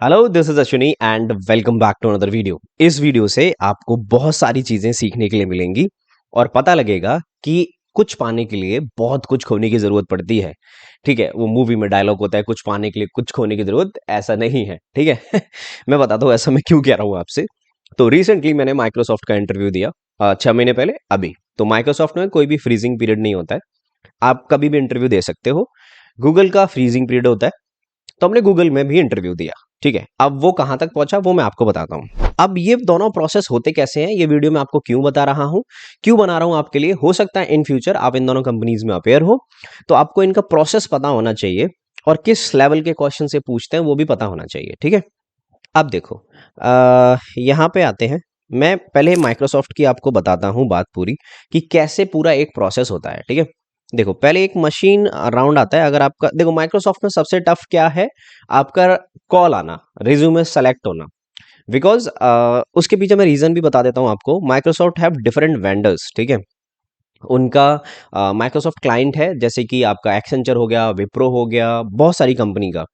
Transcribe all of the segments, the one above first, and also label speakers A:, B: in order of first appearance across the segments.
A: Hello, this is Ashwini and welcome back to another video. इस video से आपको बहुत सारी चीजें सीखने के लिए मिलेंगी और पता लगेगा कि कुछ पाने के लिए बहुत कुछ खोने की जरूरत पड़ती है। ठीक है, वो मूवी में डायलॉग होता है, कुछ पाने के लिए कुछ खोने की जरूरत, ऐसा नहीं है। ठीक है मैं बताता हूँ ऐसा मैं क्यों कह रहा हूँ आपसे। तो रिसेंटली मैंने माइक्रोसॉफ्ट का इंटरव्यू दिया 6 महीने पहले। अभी तो माइक्रोसॉफ्ट में कोई भी फ्रीजिंग पीरियड नहीं होता है, आप कभी भी इंटरव्यू दे सकते हो। गूगल का फ्रीजिंग पीरियड होता है, तो हमने गूगल में भी इंटरव्यू दिया। ठीक है, अब वो कहां तक पहुंचा वो मैं आपको बताता हूं। अब ये दोनों प्रोसेस होते कैसे हैं, ये वीडियो मैं आपको क्यों बता रहा हूं, क्यों बना रहा हूं आपके लिए। हो सकता है इन फ्यूचर आप इन दोनों कंपनीज में अपेयर हो, तो आपको इनका प्रोसेस पता होना चाहिए और किस लेवल के क्वेश्चन से पूछते हैं वो भी पता होना चाहिए। ठीक है, अब देखो यहाँ पे आते हैं। मैं पहले माइक्रोसॉफ्ट की आपको बताता हूँ बात पूरी, कि कैसे पूरा एक प्रोसेस होता है। ठीक है, देखो पहले एक मशीन राउंड आता है। अगर आपका देखो माइक्रोसॉफ्ट में सबसे टफ क्या है, आपका कॉल आना, रिज्यूमे सेलेक्ट होना। बिकॉज उसके पीछे मैं रीजन भी बता देता हूँ आपको। Microsoft have different vendors. ठीक है, उनका माइक्रोसॉफ्ट क्लाइंट है, जैसे कि आपका एक्सेंचर हो गया, विप्रो हो गया, बहुत सारी कंपनी का।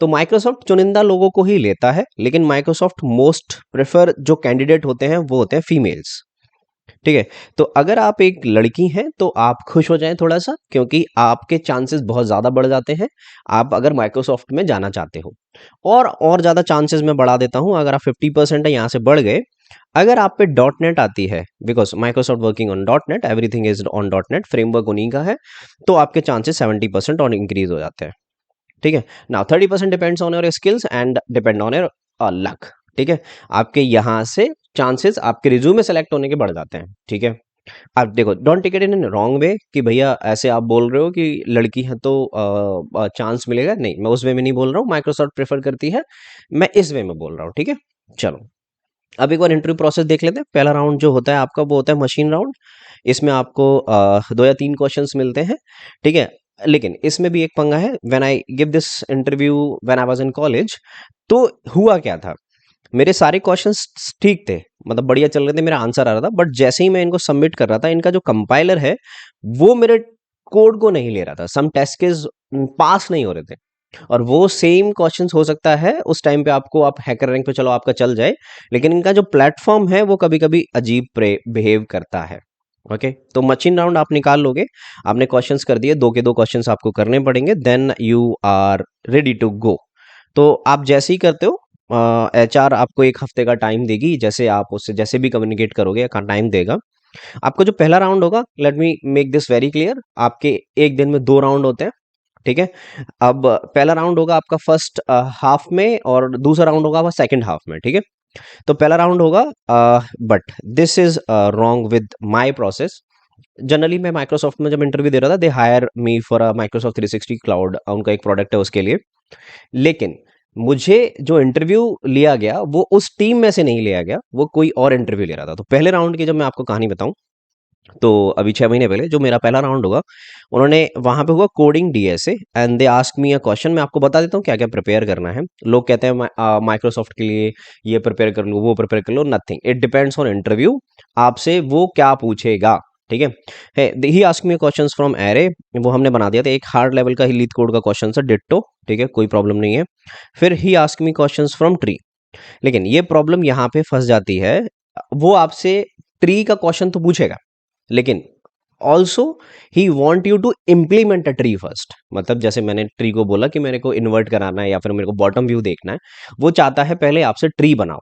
A: तो माइक्रोसॉफ्ट चुनिंदा लोगों को ही लेता है, लेकिन माइक्रोसॉफ्ट मोस्ट प्रेफर जो कैंडिडेट होते हैं वो होते हैं फीमेल्स। ठीक है, तो अगर आप एक लड़की हैं तो आप खुश हो जाएं थोड़ा सा, क्योंकि आपके चांसेस बहुत ज़्यादा बढ़ जाते हैं आप अगर माइक्रोसॉफ्ट में जाना चाहते हो। और ज़्यादा चांसेस मैं बढ़ा देता हूं, अगर आप 50% है यहाँ से बढ़ गए। अगर आप पे डॉट नेट आती है, because Microsoft working on dot net, everything is on dot net, framework उन्हीं का है, तो आपके चांसेस 70% और इंक्रीज हो जाते हैं। ठीक है, now 30% depends on your skills and depend on your luck. ठीक है, आपके यहाँ से चांसेस आपके रिज्यूमे सेलेक्ट होने के बढ़ जाते हैं। ठीक है, आप देखो, don't take it in wrong way कि भैया ऐसे आप बोल रहे हो कि लड़की है तो चांस मिलेगा, नहीं, मैं उस वे में नहीं बोल रहा हूँ। माइक्रोसॉफ्ट प्रेफर करती है, मैं इस वे में बोल रहा हूँ। ठीक है, चलो अब एक बार इंटरव्यू प्रोसेस देख लेते हैं। पहला राउंड जो होता है आपका वो होता है मशीन राउंड। इसमें आपको 2 या 3 क्वेश्चंस मिलते हैं। ठीक है, लेकिन इसमें भी एक पंगा है। When I give this interview when I was in college, तो हुआ क्या था, मेरे सारे क्वेश्चंस ठीक थे, मतलब बढ़िया चल रहे थे, मेरा आंसर आ रहा था। बट जैसे ही मैं इनको सबमिट कर रहा था, इनका जो कंपाइलर है वो मेरे कोड को नहीं ले रहा था। सम टेस्ट केस पास नहीं हो रहे थे, और वो सेम क्वेश्चंस हो सकता है उस टाइम पे आपको, आप हैकर रैंक पे चलो आपका चल जाए, लेकिन इनका जो प्लेटफॉर्म है वो कभी कभी अजीब बिहेव करता है। ओके, तो मशीन राउंड आप निकाल लोगे। आपने क्वेश्चंस कर दिए, 2 के 2 क्वेश्चंस आपको करने पड़ेंगे, then you are ready to go. तो आप जैसे ही करते हो, एचआर आपको 1 हफ्ते का टाइम देगी, जैसे आप उससे जैसे भी कम्युनिकेट करोगे टाइम देगा आपको। जो पहला राउंड होगा, let me make this very clear, आपके एक दिन में 2 राउंड होते हैं। ठीक है, अब पहला राउंड होगा आपका फर्स्ट हाफ में और दूसरा राउंड होगा आपका सेकंड हाफ में। ठीक है, तो पहला राउंड होगा, but this is wrong with my process. Generally मैं माइक्रोसॉफ्ट में जब इंटरव्यू दे रहा था, they hire me for a Microsoft 360 cloud, उनका एक प्रोडक्ट है उसके लिए। लेकिन मुझे जो इंटरव्यू लिया गया वो उस टीम में से नहीं लिया गया, वो कोई और इंटरव्यू ले रहा था। तो पहले राउंड की जब मैं आपको कहानी बताऊं, तो अभी 6 महीने पहले जो मेरा पहला राउंड होगा, उन्होंने वहां पे हुआ coding DSA, and they ask me a question. मैं आपको बता देता हूँ क्या क्या प्रिपेयर करना है। लोग कहते हैं माइक्रोसॉफ्ट के लिए ये प्रिपेयर कर लो, वो प्रिपेयर कर लो, nothing, it depends on interview, आपसे वो क्या पूछेगा। ठीक है, he ask me questions from array, वो हमने बना दिया था। एक हार्ड लेवल का ही लीड कोड का क्वेश्चन था, डिट्टो। ठीक है, कोई प्रॉब्लम नहीं है। फिर he ask me questions from tree, लेकिन ये प्रॉब्लम यहाँ पे फंस जाती है। वो आपसे ट्री का क्वेश्चन तो पूछेगा, लेकिन also he want you to implement a tree first. मतलब जैसे मैंने ट्री को बोला कि मेरे को इन्वर्ट कराना है या फिर मेरे को बॉटम व्यू देखना है, वो चाहता है पहले आपसे ट्री बनाओ।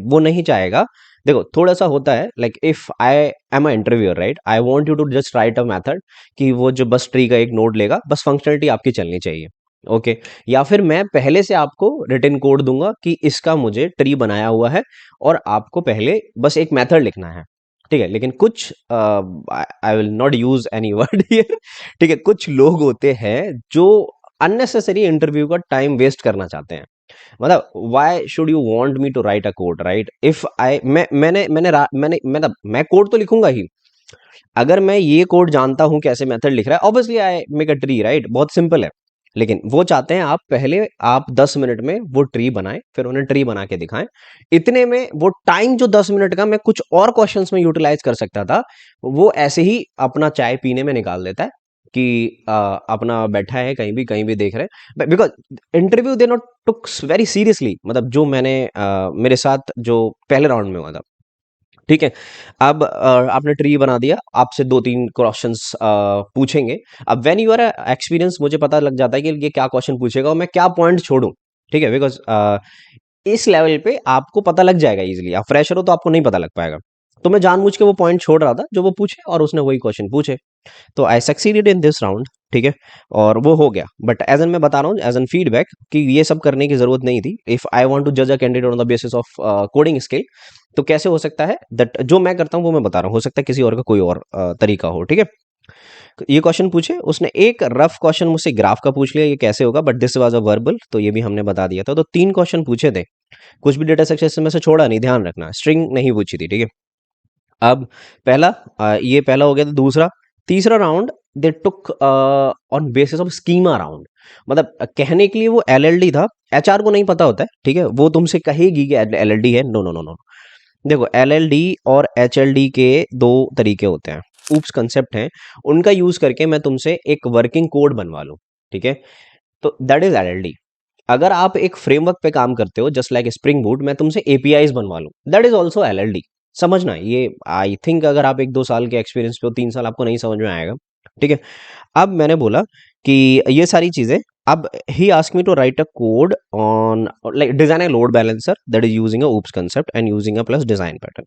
A: वो नहीं चाहेगा, देखो थोड़ा सा होता है, like if I am a interviewer, right, I want you to just write a method, कि वो जो बस ट्री का एक नोड लेगा, बस फंक्शनलिटी आपकी चलनी चाहिए। ओके, या फिर मैं पहले से आपको रिटन कोड दूंगा कि इसका मुझे ट्री बनाया हुआ है, और आपको पहले बस एक मेथड लिखना है। ठीक है, लेकिन कुछ I will not use any word here. ठीक है, कुछ लोग होते हैं जो अननेसेसरी इंटरव्यू का टाइम वेस्ट करना चाहते हैं। मतलब why should you want me to write a code, right? If I मैंने मतलब मैं कोड तो लिखूंगा ही। अगर मैं ये कोड जानता हूं कैसे मेथड लिख रहा है, obviously I make a tree, right, बहुत सिंपल है। लेकिन वो चाहते हैं आप पहले आप 10 मिनट में वो ट्री बनाएं, फिर उन्हें ट्री बना के दिखाएं। इतने में वो टाइम जो 10 मिनट का मैं कुछ और क्वेश्चंस में यूटिलाइज कर सकता था, वो ऐसे ही अपना चाय पीने में निकाल देता है। कि अपना बैठा है कहीं भी देख रहे हैं, because interview they not takes very seriously. मतलब जो मैंने मेरे साथ जो पहले राउंड में हुआ था, ठीक है। अब आपने ट्री बना दिया, आपसे दो तीन क्वेश्चंस पूछेंगे। अब व्हेन यू आर एक्सपीरियंस, मुझे पता लग जाता है कि ये क्या क्वेश्चन पूछेगा और मैं क्या पॉइंट छोड़ूं, ठीक है। बिकॉज इस लेवल पे आपको पता लग जाएगा इजीली। आप फ्रेशर हो तो आपको नहीं पता लग पाएगा। तो मैं जानबूझ के वो पॉइंट छोड़ रहा था जो वो पूछे, और उसने वही क्वेश्चन पूछे। तो आई सक्सीडेड इन दिस राउंड, ठीक है। और वो हो गया। बट एज एन मैं बता रहा हूँ एज एन फीडबैक कि ये सब करने की जरूरत नहीं थी। इफ आई वांट टू जज a candidate on the basis of coding skill, तो कैसे हो सकता है दैट जो मैं करता हूँ वो मैं बता रहा हूँ, हो सकता है किसी और का कोई और तरीका हो, ठीक है। ये क्वेश्चन पूछे उसने, एक रफ क्वेश्चन मुझसे ग्राफ का पूछ लिया, ये कैसे होगा, but this was a verbal, तो ये भी हमने बता दिया था। तो तीन क्वेश्चन पूछे थे, कुछ भी डेटा स्ट्रक्चर में से छोड़ा नहीं, ध्यान रखना, स्ट्रिंग नहीं पूछी थी, ठीक है। अब पहला ये पहला हो गया। तो दूसरा, तीसरा round they took on basis of schema round. मतलब कहने के लिए वो एलएलडी था, एचआर को नहीं पता होता है, ठीक है। वो तुमसे कहेगी कि एलएलडी है, नो नो नो नो। देखो, एलएलडी और एचएलडी के दो तरीके होते हैं, ऊप्स कंसेप्ट हैं, उनका यूज करके मैं तुमसे एक वर्किंग कोड बनवा लूं, ठीक है। तो दैट इज एलएलडी। अगर आप एक फ्रेमवर्क पे काम करते हो जस्ट लाइक स्प्रिंग बूट, मैं तुमसे एपीआईज बनवा लूं, दैट इज ऑल्सो एलएलडी। समझना, ये आई थिंक अगर आप एक दो साल के एक्सपीरियंस पे हो, 3 साल, आपको नहीं समझ में आएगा, ठीक है। अब मैंने बोला कि ये सारी चीजें, अब he ask me to write a code on like design a load balancer that is using a OOPs concept and using a plus design pattern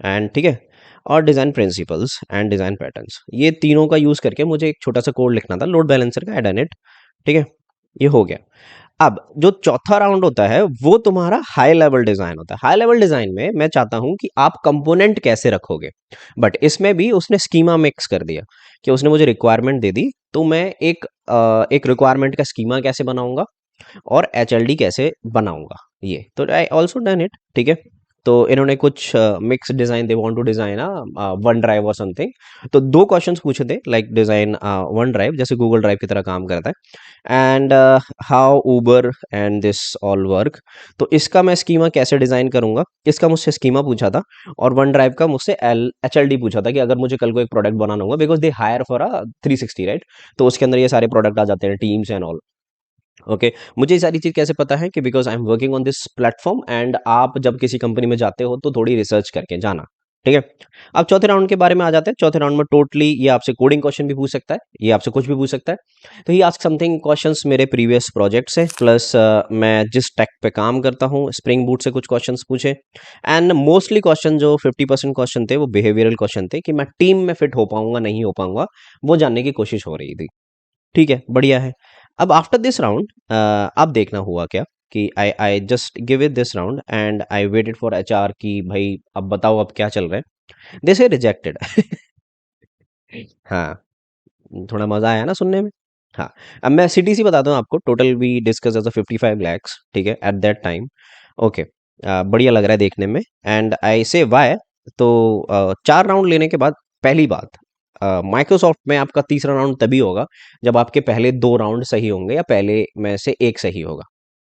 A: and, ठीक है, और design principles and design patterns, ये तीनों का use करके मुझे एक छोटा सा कोड लिखना था लोड बैलेंसर का, एड एन इट, ठीक है। ये हो गया। अब जो चौथा राउंड होता है वो तुम्हारा हाई लेवल डिजाइन होता है। हाई लेवल डिजाइन में मैं चाहता हूं कि आप कंपोनेंट कैसे रखोगे, बट इसमें भी उसने स्कीमा मिक्स कर दिया कि उसने मुझे रिक्वायरमेंट दे दी, तो मैं एक रिक्वायरमेंट का स्कीमा कैसे बनाऊंगा और एचएलडी कैसे बनाऊंगा, ये तो आई ऑल्सो डन इट, ठीक है। तो इन्होंने कुछ mix design, they want to design one drive और समथिंग। तो दो क्वेश्चंस पूछे थे, लाइक डिजाइन वन ड्राइव जैसे गूगल ड्राइव की तरह काम करता है, and how Uber and this all work. तो इसका मैं स्कीमा कैसे डिजाइन करूंगा, इसका मुझसे स्कीमा पूछा था। और वन ड्राइव का मुझसे एचएलडी पूछा था कि अगर मुझे कल को एक प्रोडक्ट बनाना होगा, because they hire for a 360, right. तो उसके अंदर ये सारे प्रोडक्ट आ जाते हैं, टीम्स एंड ऑल। ओके, मुझे ये सारी चीज कैसे पता है कि because I am working on this platform, and आप जब किसी कंपनी में जाते हो तो थोड़ी रिसर्च करके जाना, ठीक है। अब चौथे राउंड के बारे में आ जाते हैं। चौथे राउंड में टोटली ये आपसे कोडिंग क्वेश्चन भी पूछ सकता है, ये आपसे कुछ भी पूछ सकता है। तो ही आस्क समथिंग क्वेश्चंस मेरे प्रीवियस प्रोजेक्ट से, प्लस मैं जिस टेक पे काम करता हूँ स्प्रिंग बूट से कुछ क्वेश्चंस पूछे। एंड मोस्टली क्वेश्चन जो 50% क्वेश्चन थे वो बिहेवियरल क्वेश्चन थे, कि मैं टीम में फिट हो पाऊंगा नहीं हो पाऊंगा, वो जानने की कोशिश हो रही थी, ठीक है, बढ़िया है। अब आफ्टर दिस राउंड अब देखना हुआ क्या, कि I I just give it this round and I waited for HR की भाई अब बताओ अब क्या चल रहा है। This is rejected. हाँ, थोड़ा मजा आया ना सुनने में। हाँ, अब मैं सीटीसी बताता हूँ आपको। Total we discuss as a 55 lakhs, ठीक है, एट दैट टाइम। ओके, बढ़िया लग रहा है देखने में। एंड आई से वाई, तो 4 राउंड लेने के बाद, पहली बात, माइक्रोसॉफ्ट में आपका तीसरा राउंड तभी होगा जब आपके पहले 2 राउंड सही होंगे या पहले में से एक सही होगा।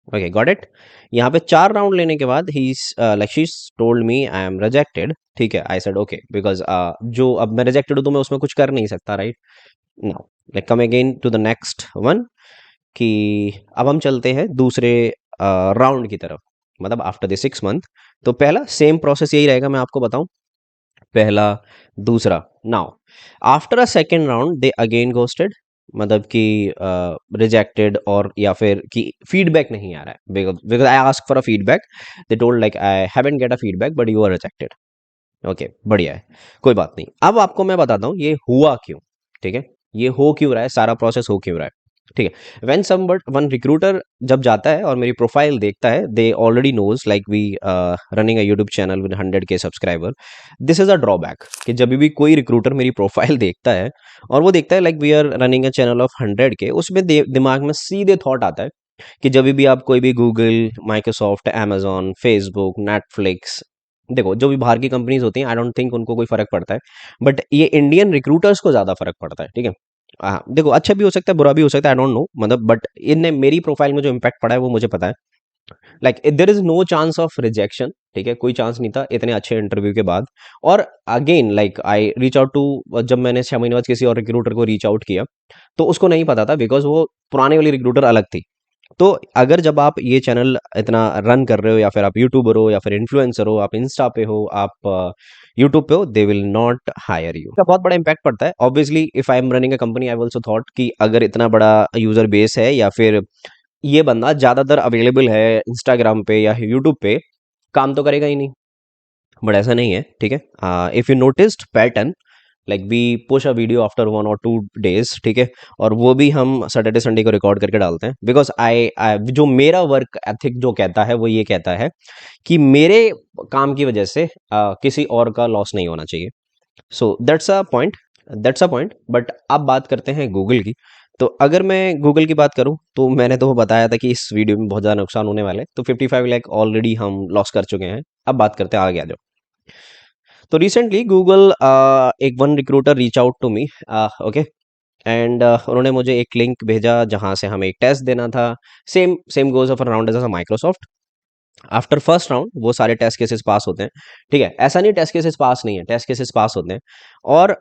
A: Okay, got it. यहाँ पे 4 राउंड लेने के बाद ही like she told me I am rejected, ठीक है। आई सेड ओके, बिकॉज जो अब मैं रिजेक्टेड हूँ तो मैं उसमें कुछ कर नहीं सकता, right. Now let come again to the next one, कि अब हम चलते हैं दूसरे राउंड की तरफ, मतलब आफ्टर द 6 मंथ। तो पहला सेम प्रोसेस यही रहेगा, मैं आपको बताऊं, पहला, दूसरा। Now after a second round they again ghosted, मतलब कि रिजेक्टेड, और या फिर कि फीडबैक नहीं आ रहा है, because I ask for a feedback, they told like I haven't get a feedback but you are rejected. Okay, बढ़िया है, कोई बात नहीं। अब आपको मैं बताता हूँ ये हुआ क्यों, ठीक है, ये हो क्यों रहा है, सारा प्रोसेस हो क्यों रहा है, ठीक है। व्हेन सम वन रिक्रूटर जब जाता है और मेरी प्रोफाइल देखता है, they already knows like we running a YouTube channel with 100K subscriber. This is a drawback, कि जब भी कोई रिक्रूटर मेरी प्रोफाइल देखता है और वो देखता है like we are running a channel of 100K, उसमें दिमाग में सीधे थॉट आता है कि जब भी आप कोई भी Google, Microsoft, amazon, Facebook, Netflix, देखो जो भी बाहर की कंपनीज होती हैं, आई डोंट थिंक उनको कोई फर्क पड़ता है, बट ये इंडियन रिक्रूटर्स को ज्यादा फर्क पड़ता है, ठीक है। हाँ, देखो अच्छा भी हो सकता है बुरा भी हो सकता है, आई डोंट नो, मतलब बट इनने मेरी प्रोफाइल में जो इम्पैक्ट पड़ा है वो मुझे पता है। Like there is no chance of rejection, ठीक है, कोई चांस नहीं था इतने अच्छे इंटरव्यू के बाद। और again like I reach out to, जब मैंने 6 महीने बाद किसी और रिक्रूटर को रीच आउट किया तो उसको नहीं पता था, बिकॉज वो पुराने वाली रिक्रूटर अलग थी। तो अगर जब आप ये चैनल इतना रन कर रहे हो, या फिर आप यूट्यूबर हो, या फिर इन्फ्लुएंसर हो, आप इंस्टा पे हो, आप यूट्यूब पे हो, they will not hire you. इसका बहुत बड़ा इंपैक्ट पड़ता है। Obviously if I am running a company, I also thought कि अगर इतना बड़ा यूजर बेस है, या फिर ये बंदा ज्यादातर अवेलेबल है इंस्टाग्राम पे या यूट्यूब पे, काम तो करेगा ही नहीं। बट ऐसा नहीं है, ठीक है। If you noticed pattern, like we push a video after 1 or 2 days, ठीक है, और वो भी हम सैटरडे संडे को रिकॉर्ड करके डालते हैं, बिकॉज आई जो मेरा वर्क एथिक जो कहता है वो ये कहता है कि मेरे काम की वजह से किसी और का लॉस नहीं होना चाहिए। So that's a point. But अब बात करते हैं गूगल की। तो अगर मैं गूगल की बात करूं, तो मैंने तो वो बताया था कि इस वीडियो में बहुत ज़्यादा नुकसान होने वाले हैं, तो 55 लाख ऑलरेडी हम लॉस कर चुके हैं। अब बात करते हैं आगे आ जाओ। तो रिसेंटली गूगल, एक one recruiter reach out to me, okay, and उन्होंने मुझे एक लिंक भेजा जहां से हमें एक टेस्ट देना था। Same same goes of round as Microsoft. After first round वो सारे टेस्ट केसेस पास होते हैं, ठीक है, ऐसा नहीं टेस्ट केसेस पास नहीं है, टेस्ट केसेस पास होते हैं। और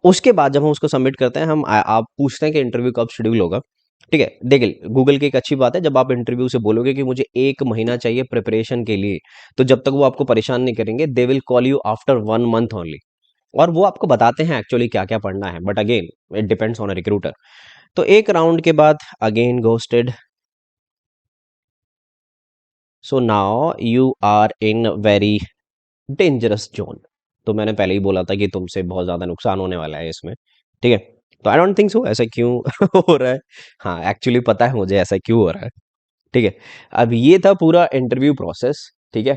A: उसके बाद जब हम उसको सबमिट करते हैं, हम आप पूछते हैं कि इंटरव्यू कब शेड्यूल होगा, ठीक है। देखिए गूगल की एक अच्छी बात है, जब आप इंटरव्यू से बोलोगे कि मुझे 1 महीना चाहिए प्रिपरेशन के लिए, तो जब तक वो आपको परेशान नहीं करेंगे, they will call you after 1 month only. और वो आपको बताते हैं एक्चुअली क्या क्या पढ़ना है, but again it depends on a recruiter. तो एक राउंड के बाद again ghosted. So now you are in very dangerous zone. तो मैंने पहले ही बोला था कि तुमसे बहुत ज्यादा नुकसान होने वाला है इसमें, ठीक है। तो आई डोंट थिंक सो ऐसा क्यों हो रहा है। हाँ, एक्चुअली पता है मुझे ऐसा क्यों हो रहा है, ठीक है। अब ये था पूरा इंटरव्यू प्रोसेस, ठीक है।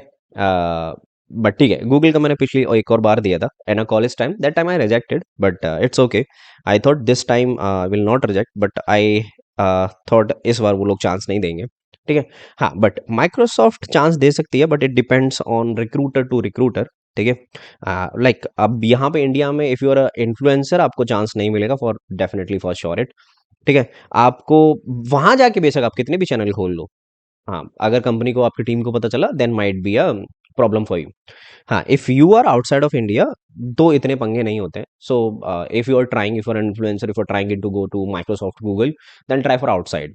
A: बट ठीक है, गूगल का मैंने पिछली एक और बार दिया था in a college time, that time I rejected, but it's okay. I thought this time will not reject, but I thought इस बार वो लोग चांस नहीं देंगे, ठीक है। हाँ, बट माइक्रोसॉफ्ट चांस दे सकती है, but it depends on recruiter to recruiter, ठीक है। लाइक अब यहाँ पे इंडिया में इफ यू आर इन्फ्लुएंसर, आपको चांस नहीं मिलेगा for definitely for sure it, ठीक है। आपको वहां जाके बेशक आप कितने भी चैनल खोल लो, हाँ, अगर कंपनी को आपकी टीम को पता चला, then might be a problem for you. हाँ, if you are outside of India तो इतने पंगे नहीं होते। So if you are trying, if you are influencer, if you are trying to go to Microsoft Google, then try for outside,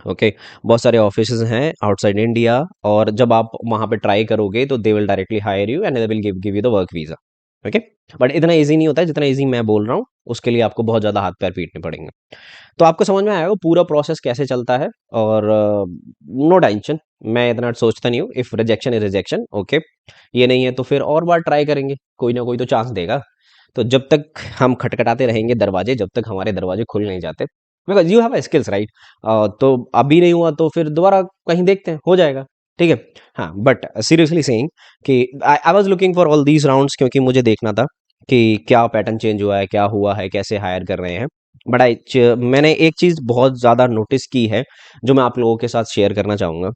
A: okay. बहुत सारे offices हैं outside India, और जब आप वहां पे ट्राई करोगे तो they will directly hire you and they will give you the work visa, okay. But इतना इजी नहीं होता है जितना इजी मैं बोल रहा हूँ, उसके लिए आपको बहुत ज़्यादा हाथ पैर पीटने पड़ेंगे। तो आपको समझ में आएगा पूरा प्रोसेस कैसे चलता है। और नो टेंशन, मैं इतना सोचता नहीं हूँ। If rejection is rejection, okay. ये नहीं है तो फिर और बार ट्राई करेंगे, कोई ना कोई तो चांस देगा। तो जब तक हम खटखटाते रहेंगे दरवाजे, जब तक हमारे दरवाजे खुल नहीं जाते, because you have skills right. तो अभी नहीं हुआ तो फिर दोबारा कहीं देखते हैं, हो जाएगा, ठीक है। हाँ, बट सीरियसली सेइंग कि I was looking for all these rounds, क्योंकि मुझे देखना था कि क्या पैटर्न चेंज हुआ है, क्या हुआ है, कैसे हायर कर रहे हैं। बट मैंने एक चीज बहुत ज्यादा नोटिस की है, जो मैं आप लोगों के साथ शेयर करना चाहूंगा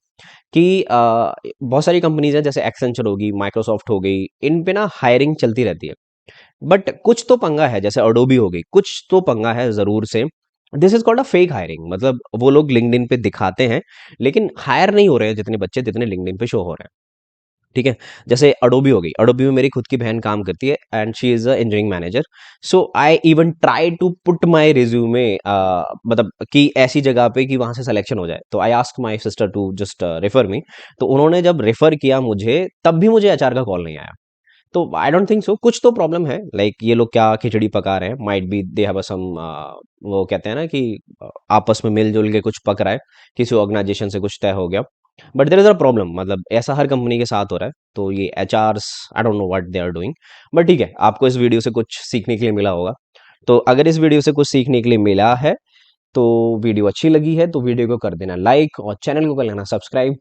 A: कि बहुत सारी कंपनीज है, जैसे एक्सेंचर होगी, माइक्रोसॉफ्ट हो गई, इन पे ना हायरिंग चलती रहती है। बट कुछ तो पंगा है, जैसे अडोबी हो गई, कुछ तो पंगा है जरूर से। This is called a fake hiring, मतलब वो लोग लिंक्डइन पे दिखाते हैं, लेकिन हायर नहीं हो रहे हैं जितने बच्चे जितने लिंक्डइन पे शो हो रहे हैं, ठीक है। जैसे अडोबी हो गई, अडोबी में मेरी खुद की बहन काम करती है and she is a engineering manager. So I even try to put my resume, मतलब कि ऐसी जगह पे कि वहां से सिलेक्शन हो जाए। तो I ask my sister to just refer me. तो उन्होंने जब रेफर किया मुझे, तब भी मुझे एचआर का कॉल नहीं आया। तो आई डोंट थिंक सो, कुछ तो प्रॉब्लम है, लाइक ये लोग क्या खिचड़ी पका रहे हैं, might be they have some, वो कहते हैं ना कि आपस में मिलजुल के कुछ पक रहा है, किसी ऑर्गेनाइजेशन से कुछ तय हो गया। But there is a problem, मतलब ऐसा हर कंपनी के साथ हो रहा है। तो ये HRs, I don't know what they are doing. But ठीक है, आपको इस वीडियो से कुछ सीखने के लिए मिला होगा। तो अगर इस वीडियो से कुछ सीखने के लिए मिला है, तो वीडियो अच्छी लगी है तो वीडियो को कर देना लाइक, और चैनल को कर लेना सब्सक्राइब।